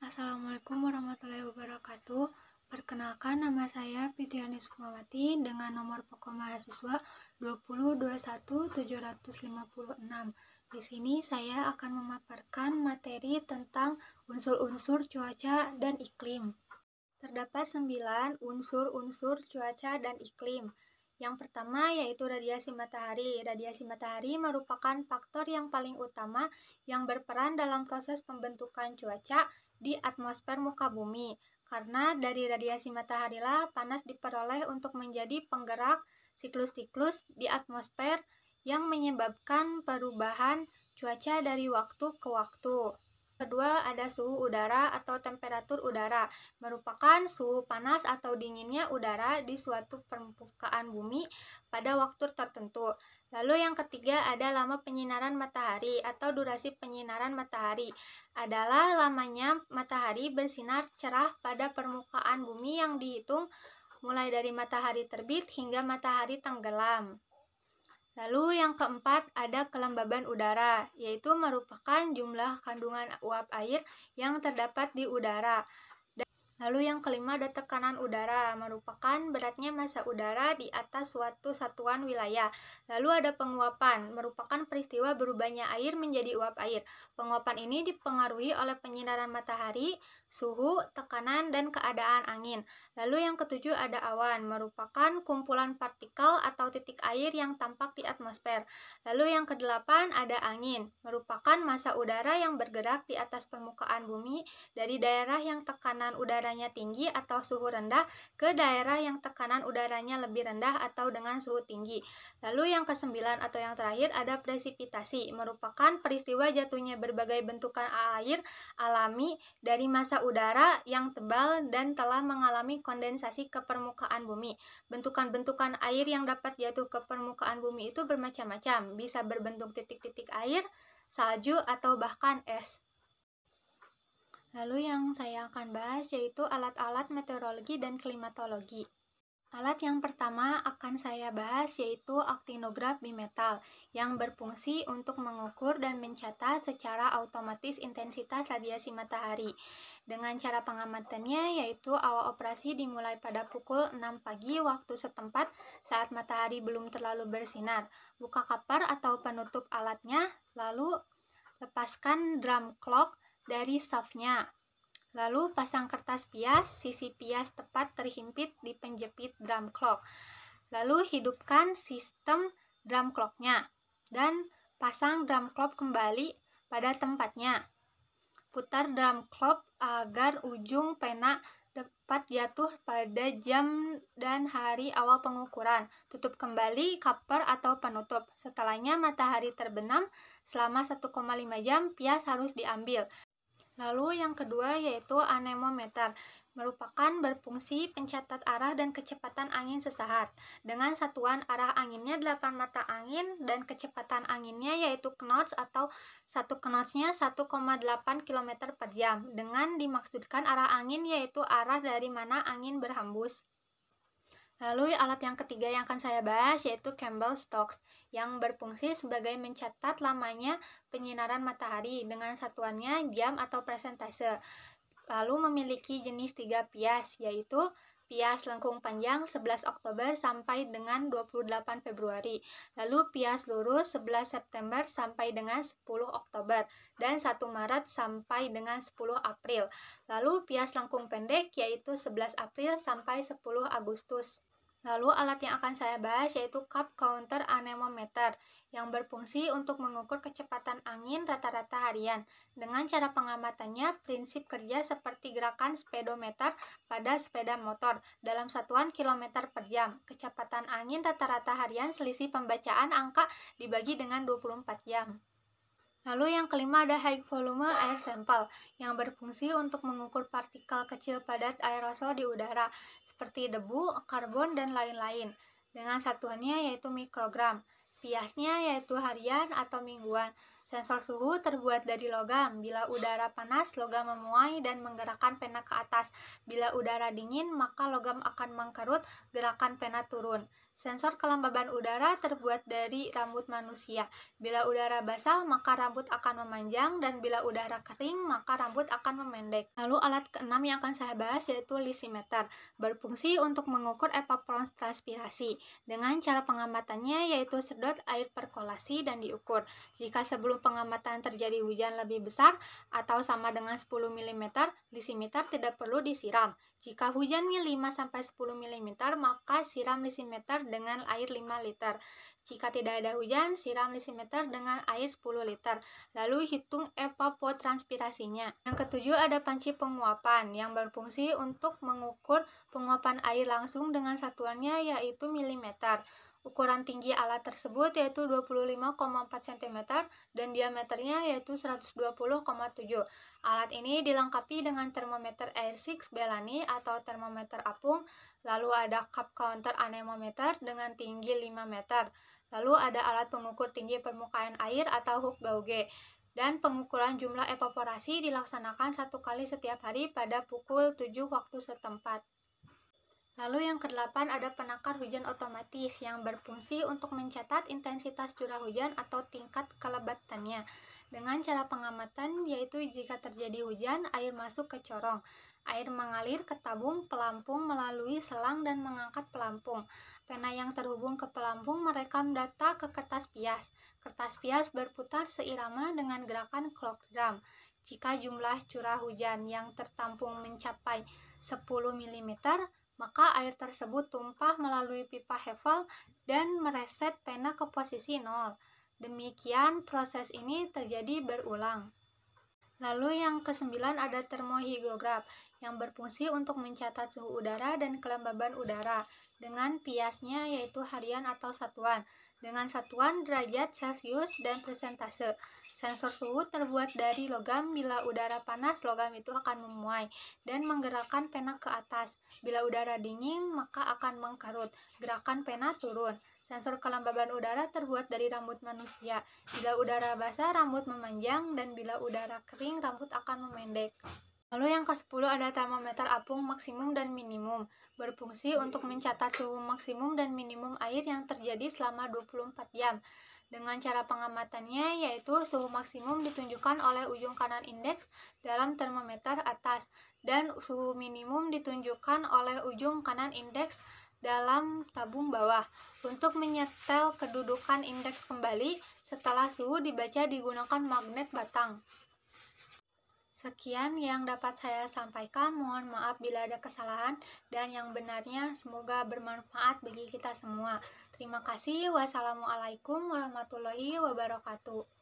Assalamualaikum warahmatullahi wabarakatuh. Perkenalkan, nama saya Fitriani Sukmawati dengan nomor pokok mahasiswa 2021756. Di sini saya akan memaparkan materi tentang unsur-unsur cuaca dan iklim. Terdapat 9 unsur-unsur cuaca dan iklim. Yang pertama yaitu radiasi matahari. Radiasi matahari merupakan faktor yang paling utama yang berperan dalam proses pembentukan cuaca di atmosfer muka bumi. Karena dari radiasi mataharilah panas diperoleh untuk menjadi penggerak siklus-siklus di atmosfer yang menyebabkan perubahan cuaca dari waktu ke waktu. Kedua, ada suhu udara atau temperatur udara, merupakan suhu panas atau dinginnya udara di suatu permukaan bumi pada waktu tertentu. Lalu yang ketiga ada lama penyinaran matahari atau durasi penyinaran matahari. Adalah lamanya matahari bersinar cerah pada permukaan bumi yang dihitung mulai dari matahari terbit hingga matahari tenggelam. Lalu yang keempat ada kelembaban udara, yaitu merupakan jumlah kandungan uap air yang terdapat di udara. Lalu yang kelima ada tekanan udara, merupakan beratnya massa udara di atas suatu satuan wilayah. Lalu ada penguapan, merupakan peristiwa berubahnya air menjadi uap air. Penguapan ini dipengaruhi oleh penyinaran matahari, suhu, tekanan, dan keadaan angin. Lalu yang ketujuh ada awan, merupakan kumpulan partikel atau titik air yang tampak di atmosfer. Lalu yang kedelapan ada angin, merupakan massa udara yang bergerak di atas permukaan bumi dari daerah yang tekanan udaranya tinggi atau suhu rendah ke daerah yang tekanan udaranya lebih rendah atau dengan suhu tinggi. Lalu yang kesembilan atau yang terakhir ada presipitasi, merupakan peristiwa jatuhnya berbagai bentukan air alami dari massa udara yang tebal dan telah mengalami kondensasi ke permukaan bumi. Bentukan-bentukan air yang dapat jatuh ke permukaan bumi itu bermacam-macam, bisa berbentuk titik-titik air, salju, atau bahkan es. Lalu yang saya akan bahas yaitu alat-alat meteorologi dan klimatologi. Alat yang pertama akan saya bahas yaitu aktinograf bimetal yang berfungsi untuk mengukur dan mencatat secara otomatis intensitas radiasi matahari. Dengan cara pengamatannya yaitu awal operasi dimulai pada pukul 6 pagi waktu setempat saat matahari belum terlalu bersinar. Buka cover atau penutup alatnya, lalu lepaskan drum clock dari shaftnya. Lalu pasang kertas pias, sisi pias tepat terhimpit di penjepit drum clock. Lalu hidupkan sistem drum clocknya dan pasang drum clock kembali pada tempatnya. Putar drum clock agar ujung pena dapat jatuh pada jam dan hari awal pengukuran. Tutup kembali cover atau penutup. Setelahnya matahari terbenam selama 1,5 jam, pias harus diambil. Lalu yang kedua yaitu anemometer, merupakan berfungsi pencatat arah dan kecepatan angin sesaat. Dengan satuan arah anginnya 8 mata angin dan kecepatan anginnya yaitu knots atau 1 knotsnya 1,8 km per jam. Dengan dimaksudkan arah angin yaitu arah dari mana angin berhembus. Lalu alat yang ketiga yang akan saya bahas yaitu Campbell Stokes yang berfungsi sebagai mencatat lamanya penyinaran matahari dengan satuannya jam atau persentase. Lalu memiliki jenis 3 pias yaitu pias lengkung panjang 11 Oktober sampai dengan 28 Februari. Lalu pias lurus 11 September sampai dengan 10 Oktober dan 1 Maret sampai dengan 10 April. Lalu pias lengkung pendek yaitu 11 April sampai 10 Agustus. Lalu alat yang akan saya bahas yaitu cup counter anemometer yang berfungsi untuk mengukur kecepatan angin rata-rata harian. Dengan cara pengamatannya, prinsip kerja seperti gerakan speedometer pada sepeda motor dalam satuan kilometer per jam. Kecepatan angin rata-rata harian selisih pembacaan angka dibagi dengan 24 jam. Lalu yang kelima ada high volume air sample yang berfungsi untuk mengukur partikel kecil padat aerosol di udara seperti debu, karbon, dan lain-lain. Dengan satuannya yaitu mikrogram. Piasnya yaitu harian atau mingguan. Sensor suhu terbuat dari logam. Bila udara panas, logam memuai dan menggerakkan pena ke atas. Bila udara dingin, maka logam akan mengkerut, gerakan pena turun. Sensor kelembaban udara terbuat dari rambut manusia. Bila udara basah, maka rambut akan memanjang, dan bila udara kering, maka rambut akan memendek. Lalu alat keenam yang akan saya bahas yaitu lisimeter, berfungsi untuk mengukur evapotranspirasi. Dengan cara pengamatannya yaitu sedot air perkolasi dan diukur. Jika sebelum pengamatan terjadi hujan lebih besar atau sama dengan 10 mm, lisimeter tidak perlu disiram. Jika hujannya 5-10 mm, maka siram lisimeter dengan air 5 liter. Jika tidak ada hujan, siram lisimeter dengan air 10 liter. Lalu hitung evapotranspirasinya. Yang ketujuh ada panci penguapan yang berfungsi untuk mengukur penguapan air langsung dengan satuannya yaitu milimeter. Ukuran tinggi alat tersebut yaitu 25,4 cm dan diameternya yaitu 120,7. Alat ini dilengkapi dengan termometer air 6 Bellani atau termometer apung, lalu ada cup counter anemometer dengan tinggi 5 meter. Lalu ada alat pengukur tinggi permukaan air atau Hooke gauge. Dan pengukuran jumlah evaporasi dilaksanakan 1 kali setiap hari pada pukul 7 waktu setempat. Lalu yang kedelapan ada penakar hujan otomatis yang berfungsi untuk mencatat intensitas curah hujan atau tingkat kelebatannya. Dengan cara pengamatan yaitu jika terjadi hujan, air masuk ke corong. Air mengalir ke tabung pelampung melalui selang dan mengangkat pelampung. Pena yang terhubung ke pelampung merekam data ke kertas pias. Kertas pias berputar seirama dengan gerakan clock drum. Jika jumlah curah hujan yang tertampung mencapai 10 mm, maka air tersebut tumpah melalui pipa Hefel dan mereset pena ke posisi 0. Demikian proses ini terjadi berulang. Lalu yang kesembilan ada termohigrograf yang berfungsi untuk mencatat suhu udara dan kelembaban udara dengan piasnya yaitu harian atau satuan, dengan satuan derajat Celcius dan persentase. Sensor suhu terbuat dari logam. Bila udara panas, logam itu akan memuai dan menggerakkan pena ke atas. Bila udara dingin, maka akan mengkerut, gerakan pena turun. Sensor kelembaban udara terbuat dari rambut manusia. Bila udara basah, rambut memanjang, dan bila udara kering, rambut akan memendek. Lalu yang ke-10 ada termometer apung maksimum dan minimum, berfungsi untuk mencatat suhu maksimum dan minimum air yang terjadi selama 24 jam. Dengan cara pengamatannya yaitu suhu maksimum ditunjukkan oleh ujung kanan indeks dalam termometer atas dan suhu minimum ditunjukkan oleh ujung kanan indeks dalam tabung bawah. Untuk menyetel kedudukan indeks kembali setelah suhu dibaca digunakan magnet batang. Sekian yang dapat saya sampaikan, mohon maaf bila ada kesalahan dan yang benarnya semoga bermanfaat bagi kita semua. Terima kasih. Wassalamualaikum warahmatullahi wabarakatuh.